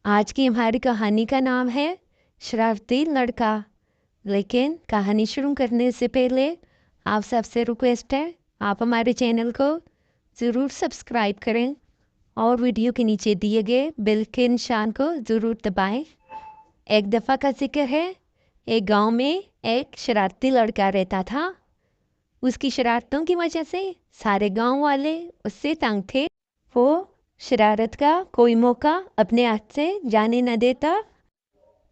आज की हमारी कहानी का नाम है शरारती लड़का। लेकिन कहानी शुरू करने से पहले आप सबसे रिक्वेस्ट है, आप हमारे चैनल को ज़रूर सब्सक्राइब करें और वीडियो के नीचे दिए गए बेल के निशान को ज़रूर दबाएं। एक दफ़ा का जिक्र है, एक गांव में एक शरारती लड़का रहता था। उसकी शरारतों की वजह से सारे गांव वाले उससे तंग थे। वो शरारत का कोई मौका अपने हाथ से जाने न देता।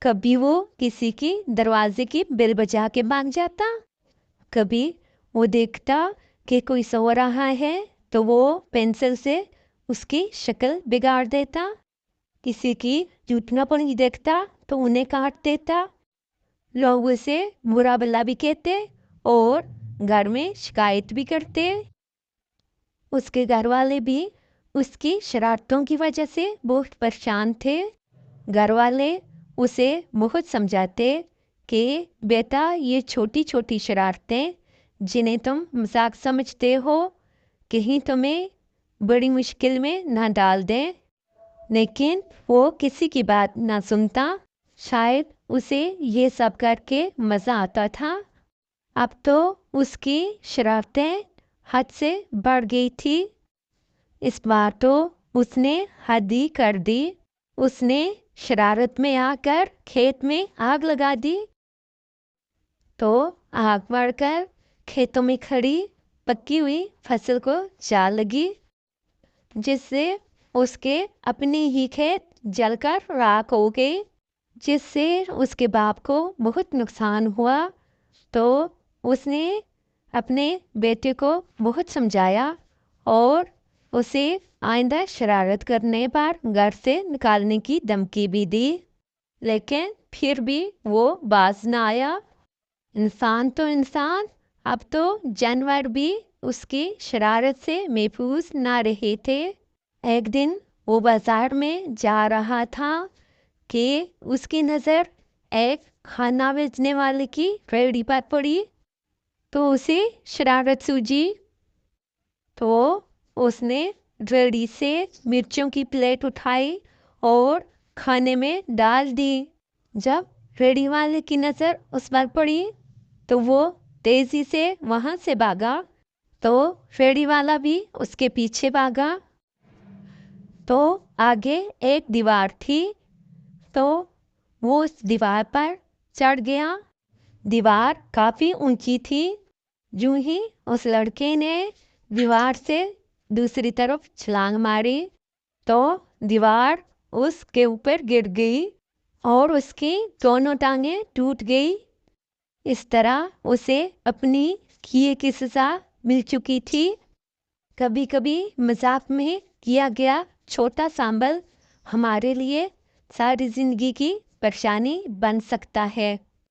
कभी वो किसी की दरवाजे की बेल बजा के भाग जाता, कभी वो देखता कि कोई सो रहा है तो वो पेंसिल से उसकी शक्ल बिगाड़ देता। किसी की जूतियां पड़ी देखता तो उन्हें काट देता। लोग उसे बुरा भला भी कहते और घर में शिकायत भी करते। उसके घर वाले भी उसकी शरारतों की वजह से बहुत परेशान थे। घर वाले उसे बहुत समझाते कि बेटा, ये छोटी छोटी शरारतें जिन्हें तुम मजाक समझते हो, कहीं तुम्हें बड़ी मुश्किल में ना डाल दें। लेकिन वो किसी की बात ना सुनता। शायद उसे ये सब करके मज़ा आता था। अब तो उसकी शरारतें हद से बढ़ गई थी। इस बार तो उसने हद ही कर दी। उसने शरारत में आकर खेत में आग लगा दी। तो आग बढ़कर खेतों में खड़ी पकी हुई फसल को जा लगी, जिससे उसके अपने ही खेत जलकर राख हो गए। जिससे उसके बाप को बहुत नुकसान हुआ। तो उसने अपने बेटे को बहुत समझाया और उसे आइंदा शरारत करने पर घर से निकालने की धमकी भी दी। लेकिन फिर भी वो बाज न आया। इंसान तो इंसान, अब तो जानवर भी उसकी शरारत से महफूज ना रहे थे। एक दिन वो बाजार में जा रहा था कि उसकी नज़र एक खाना बेचने वाले की रेहड़ी पर पड़ी। तो उसे शरारत सूझी। तो उसने रेहड़ी से मिर्चों की प्लेट उठाई और खाने में डाल दी। जब रेहड़ी वाले की नज़र उस पर पड़ी तो वो तेज़ी से वहाँ से भागा। तो रेहड़ी वाला भी उसके पीछे भागा। तो आगे एक दीवार थी, तो वो उस दीवार पर चढ़ गया। दीवार काफ़ी ऊंची थी। यूं ही उस लड़के ने दीवार से दूसरी तरफ छलांग मारी तो दीवार उसके ऊपर गिर गई और उसकी दोनों टांगें टूट गई। इस तरह उसे अपनी किए की सज़ा मिल चुकी थी। कभी कभी मजाक में किया गया छोटा सांबल हमारे लिए सारी जिंदगी की परेशानी बन सकता है।